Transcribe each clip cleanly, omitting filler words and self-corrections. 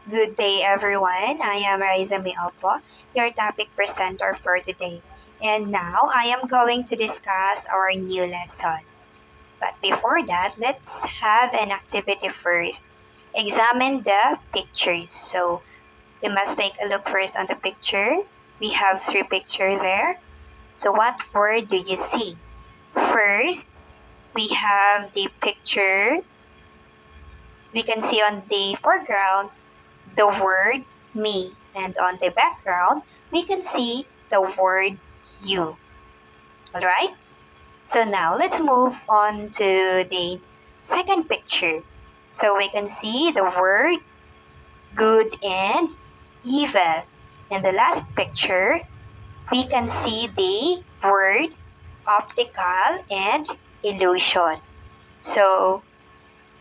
Good day, everyone. I am Raisa Opo, your topic presenter for today. And now I am going to discuss our new lesson. But before that, let's have an activity first. Examine the pictures. So we must take a look first on the picture. We have three pictures there. So what word do you see? First, we have the picture. We can see on the foreground the word me, and on the background we can see the word you. Alright? So now let's move on to the second picture. So we can see the word good and evil. In the last picture, we can see the word optical and illusion. So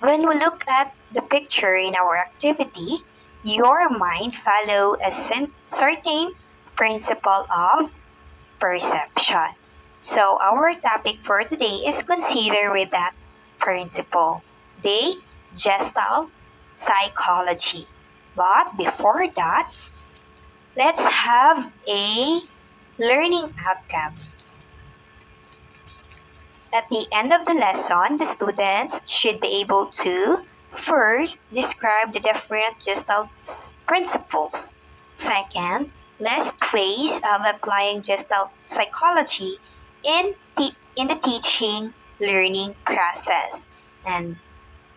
when we look at the picture in our activity, your mind follow a certain principle of perception. So our topic for today is consider with that principle, the Gestalt Psychology. But before that, let's have a learning outcome. At the end of the lesson, the students should be able to first describe the different Gestalt principles. Second, list ways of applying Gestalt psychology in the teaching learning process. And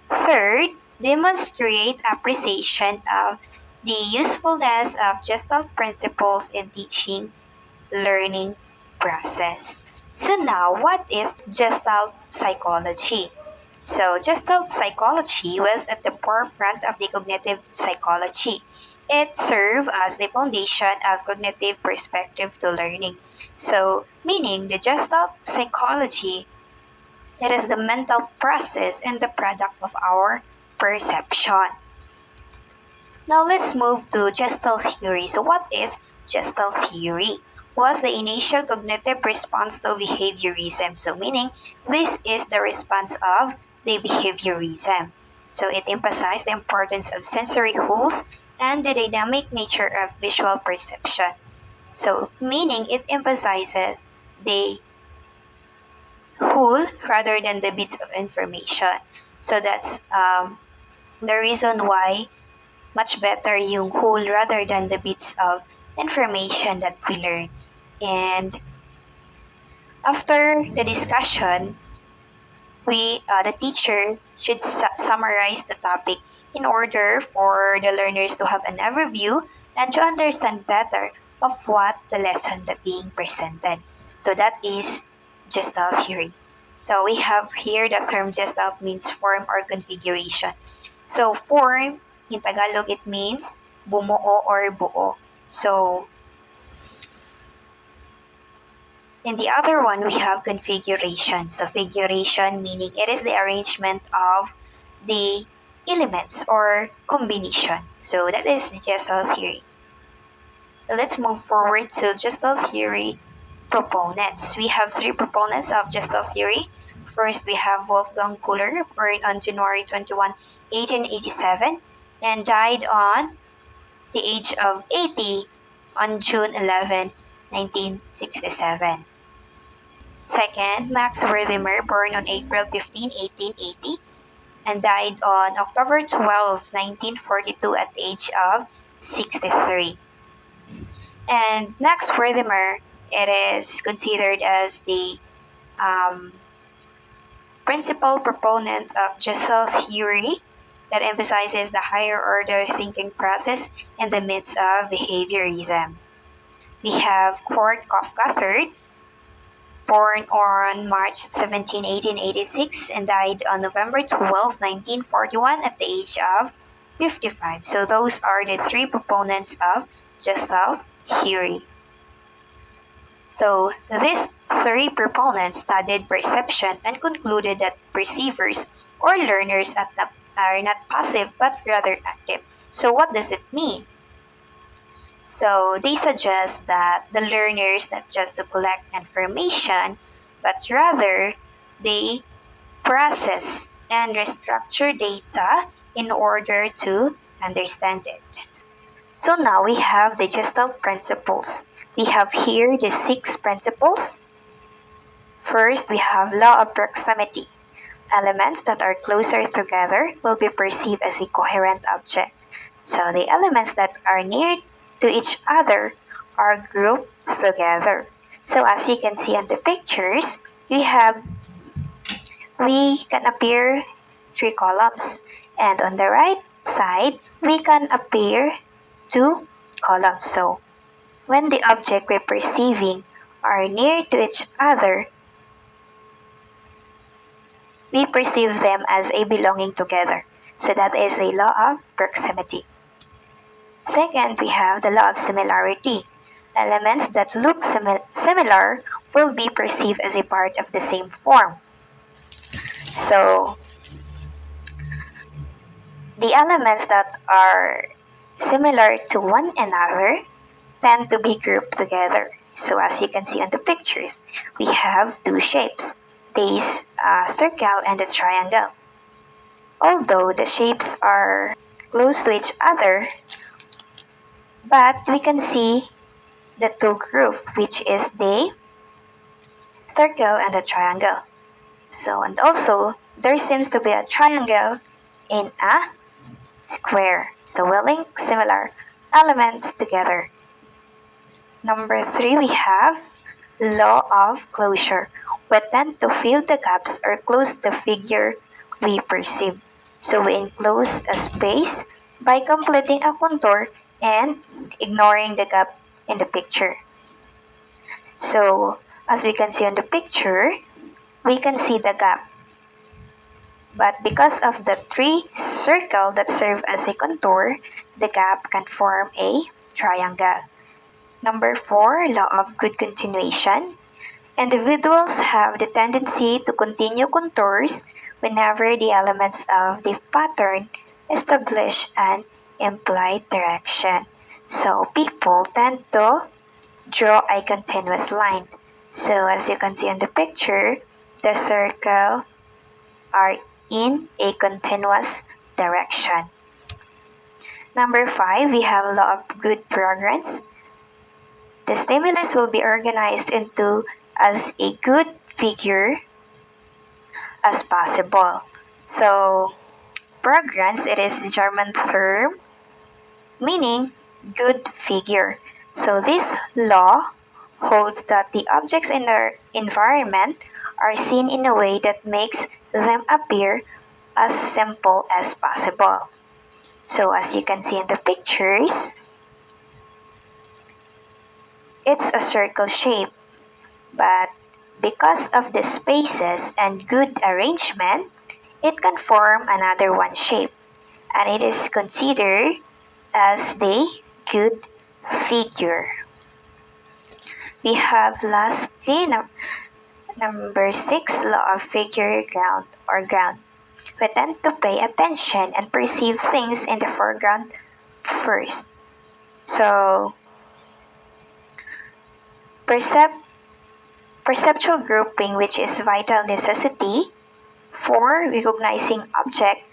third, demonstrate appreciation of the usefulness of Gestalt principles in teaching learning process. So now, what is Gestalt psychology? So Gestalt psychology was at the forefront of the cognitive psychology. It served as the foundation of cognitive perspective to learning. So, meaning the Gestalt psychology, it is the mental process and the product of our perception. Now let's move to Gestalt theory. So what is Gestalt theory? Was the initial cognitive response to behaviorism. So meaning this is the response of the behaviorism. So it emphasized the importance of sensory rules and the dynamic nature of visual perception. So meaning it emphasizes the whole rather than the bits of information. So that's the reason why much better yung whole rather than the bits of information that we learn. And after the discussion, the teacher should summarize the topic in order for the learners to have an overview and to understand better of what the lesson that being presented. So that is Gestalt theory. So we have here the term Gestalt means form or configuration. So form, in Tagalog, it means bumuo or buo. So in the other one, we have configuration. So figuration meaning it is the arrangement of the elements or combination. So that is Gestalt theory. So let's move forward to Gestalt theory proponents. We have three proponents of Gestalt theory. First, we have Wolfgang Kuhler, born on January 21, 1887, and died on the age of 80 on June 11, 1967. Second, Max Wertheimer, born on April 15, 1880, and died on October 12, 1942 at the age of 63. And Max Wertheimer, it is considered as the principal proponent of Gestalt theory that emphasizes the higher order thinking process in the midst of behaviorism. We have Kurt Kafka III, born on March 17, 1886, and died on November 12, 1941 at the age of 55. So those are the three proponents of Gestalt theory. So these three proponents studied perception and concluded that perceivers or learners are not passive but rather active. So what does it mean? So they suggest that the learners not just to collect information, but rather they process and restructure data in order to understand it. So now we have the Gestalt principles. We have here the 6 principles. First, we have law of proximity. Elements that are closer together will be perceived as a coherent object. So the elements that are near to each other are grouped together. So as you can see on the pictures, we can appear 3 columns. And on the right side, we can appear 2 columns. So when the object we're perceiving are near to each other, we perceive them as a belonging together. So that is a law of proximity. Second, we have the law of similarity. Elements that look similar will be perceived as a part of the same form. So the elements that are similar to one another tend to be grouped together. So as you can see on the pictures, we have 2 shapes, the circle and the triangle. Although the shapes are close to each other, but we can see the 2 groups, which is the circle and the triangle. So, and also, there seems to be a triangle in a square. So we'll link similar elements together. Number 3, we have law of closure. We tend to fill the gaps or close the figure we perceive. So we enclose a space by completing a contour and ignoring the gap in the picture. So as we can see on the picture, we can see the gap. But because of the 3 circles that serve as a contour, the gap can form a triangle. Number 4, law of good continuation. Individuals have the tendency to continue contours whenever the elements of the pattern establish an implied direction. So people tend to draw a continuous line. So as you can see in the picture, the circles are in a continuous direction. Number 5, we have law of good progress. The stimulus will be organized into as a good figure as possible. So, progress, it is a German term meaning good figure. So this law holds that the objects in their environment are seen in a way that makes them appear as simple as possible. So as you can see in the pictures, it's a circle shape, but because of the spaces and good arrangement, it can form another one shape, and it is considered as the good figure. We have lastly number 6, law of figure ground or ground. We tend to pay attention and perceive things in the foreground first. So, perceptual grouping, which is vital necessity for recognizing object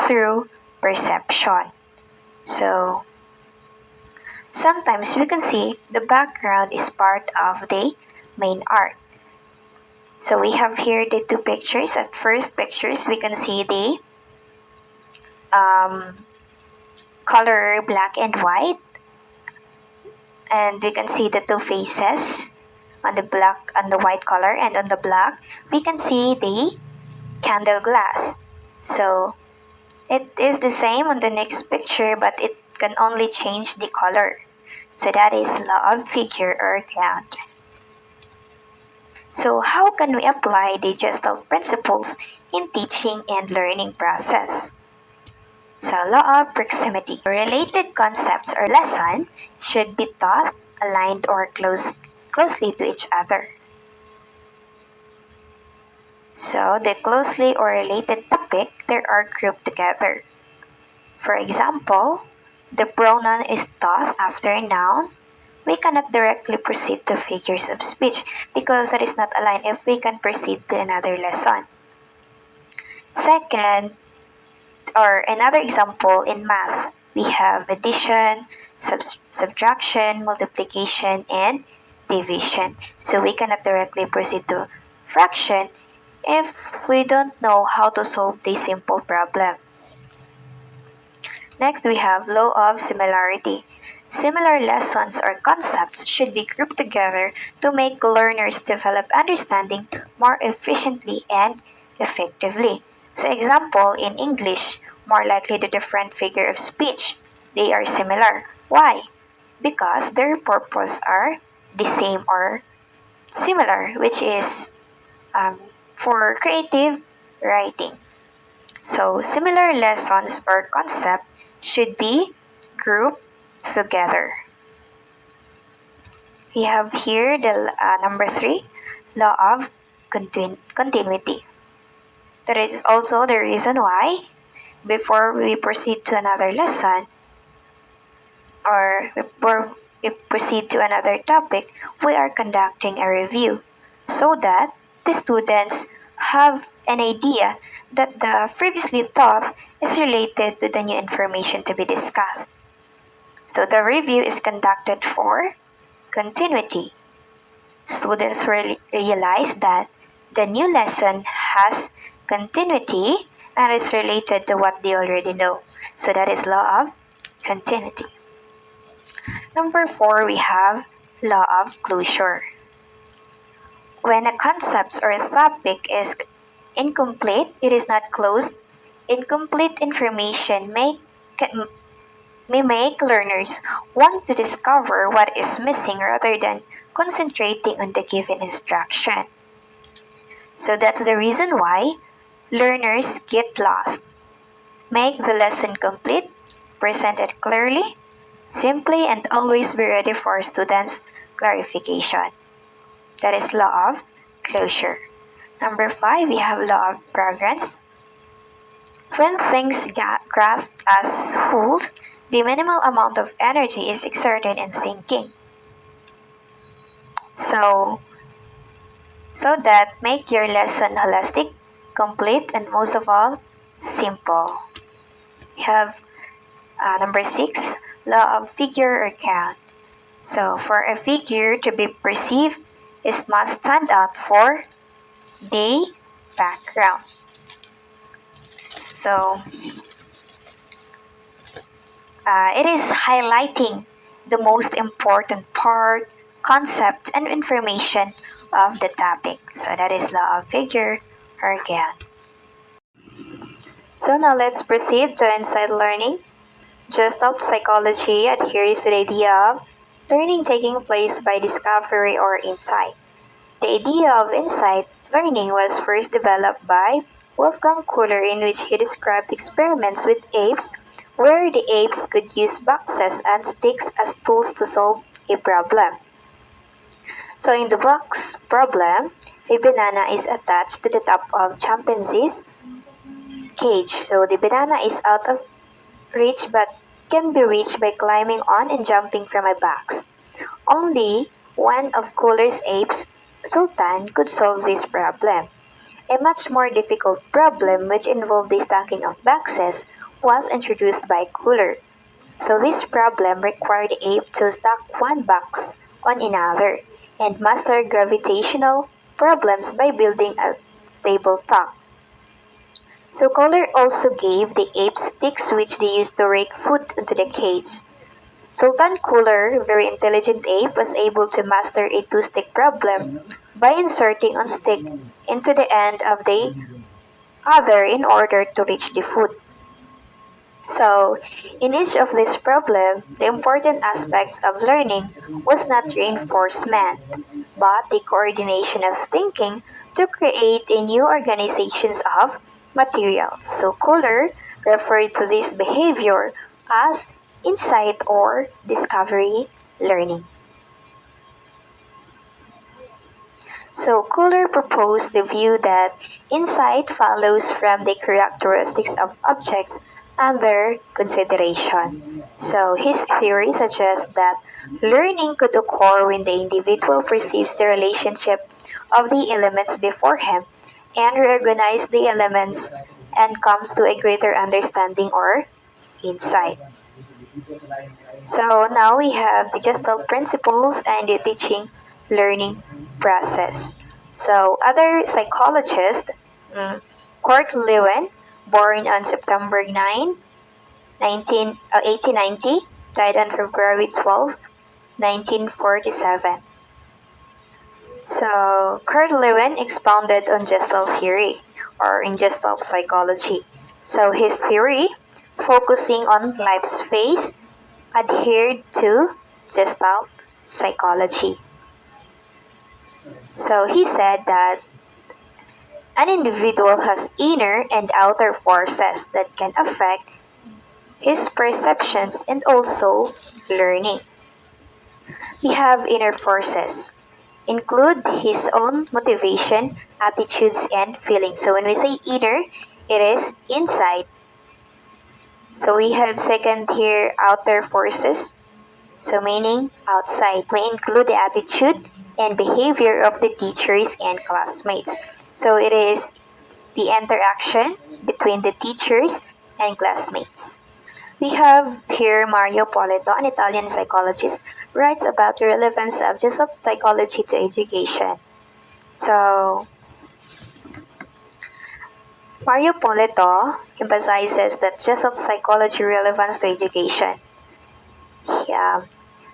through perception. So, sometimes we can see the background is part of the main art. So we have here the 2 pictures. At first pictures, we can see the color black and white, and we can see the 2 faces on the black and the white color, and on the black we can see the candle glass. So it is the same on the next picture, but it can only change the color. So that is law of figure or ground. So how can we apply the Gestalt principles in teaching and learning process? So law of proximity. Related concepts or lesson should be taught aligned or closely to each other. So the closely or related topic, they are grouped together. For example, the pronoun is taught after a noun. We cannot directly proceed to figures of speech because that is not aligned if we can proceed to another lesson. Second, or another example in math, we have addition, subtraction, multiplication, and division. So we cannot directly proceed to fraction if we don't know how to solve this simple problem. Next, we have law of similarity. Similar lessons or concepts should be grouped together to make learners develop understanding more efficiently and effectively. So example, in English, more likely the different figure of speech. They are similar. Why? Because their purpose are the same or similar, which is for creative writing. So similar lessons or concept should be grouped together. We have here the number 3, law of continuity. That is also the reason why before we proceed to another lesson or before we proceed to another topic, we are conducting a review so that the students have an idea that the previously taught is related to the new information to be discussed. So the review is conducted for continuity. Students will realize that the new lesson has continuity and is related to what they already know. So that is law of continuity. Number 4, we have law of closure. When a concept or a topic is incomplete, it is not closed. Incomplete information may make learners want to discover what is missing rather than concentrating on the given instruction. So that's the reason why learners get lost. Make the lesson complete, present it clearly, simply, and always be ready for students' clarification. That is law of closure. Number 5, we have law of progress. When things get grasped as whole, the minimal amount of energy is exerted in thinking. So that make your lesson holistic, complete, and most of all, simple. We have number 6, law of figure or count. So for a figure to be perceived, it must stand out for the background. So it is highlighting the most important part, concept, and information of the topic. So that is law of figure or count. So now let's proceed to insight learning. Gestalt psychology adheres to the idea of learning taking place by discovery or insight. The idea of insight learning was first developed by Wolfgang Kohler, in which he described experiments with apes where the apes could use boxes and sticks as tools to solve a problem. So in the box problem, a banana is attached to the top of chimpanzee's cage. So the banana is out of reach but can be reached by climbing on and jumping from a box. Only one of Kohler's apes, Sultan, could solve this problem. A much more difficult problem, which involved the stacking of boxes, was introduced by Kohler. So this problem required the ape to stack one box on another and master gravitational problems by building a tabletop. So Kohler also gave the apes sticks which they used to rake food into the cage. Sultan Kohler, very intelligent ape, was able to master a two-stick problem by inserting one stick into the end of the other in order to reach the food. So, in each of these problems, the important aspects of learning was not reinforcement, but the coordination of thinking to create a new organizations of materials. So Kohler referred to this behavior as insight or discovery learning. So Kohler proposed the view that insight follows from the characteristics of objects under consideration. So his theory suggests that learning could occur when the individual perceives the relationship of the elements before him and reorganize the elements and comes to a greater understanding or insight. So now we have the Gestalt principles and the teaching learning process. So other psychologists, Kurt Lewin, born on September 9, 1890, died on February 12, 1947. So Kurt Lewin expounded on Gestalt theory or in Gestalt psychology. So his theory, focusing on life's phase, adhered to Gestalt psychology. So he said that an individual has inner and outer forces that can affect his perceptions and also learning. We have inner forces, include his own motivation, attitudes, and feelings. So when we say inner, it is inside. So we have second here, outer forces. So meaning outside, may include the attitude and behavior of the teachers and classmates. So it is the interaction between the teachers and classmates. We have here Mario Poleto, an Italian psychologist, writes about the relevance of Gestalt psychology to education. So, Mario Poleto emphasizes that Gestalt psychology relevance to education, yeah,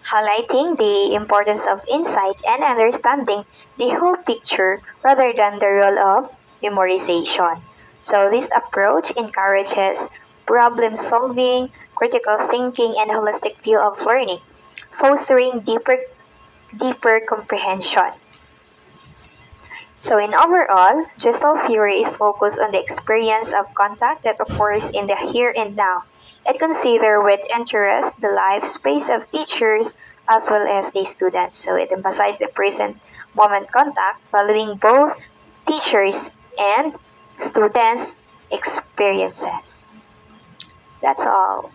highlighting the importance of insight and understanding the whole picture rather than the role of memorization. So this approach encourages problem solving, critical thinking, and holistic view of learning, fostering deeper comprehension. So in overall, Gestalt theory is focused on the experience of contact that occurs in the here and now. It considers with interest the life space of teachers as well as the students. So it emphasizes the present moment contact following both teachers and students' experiences. That's all.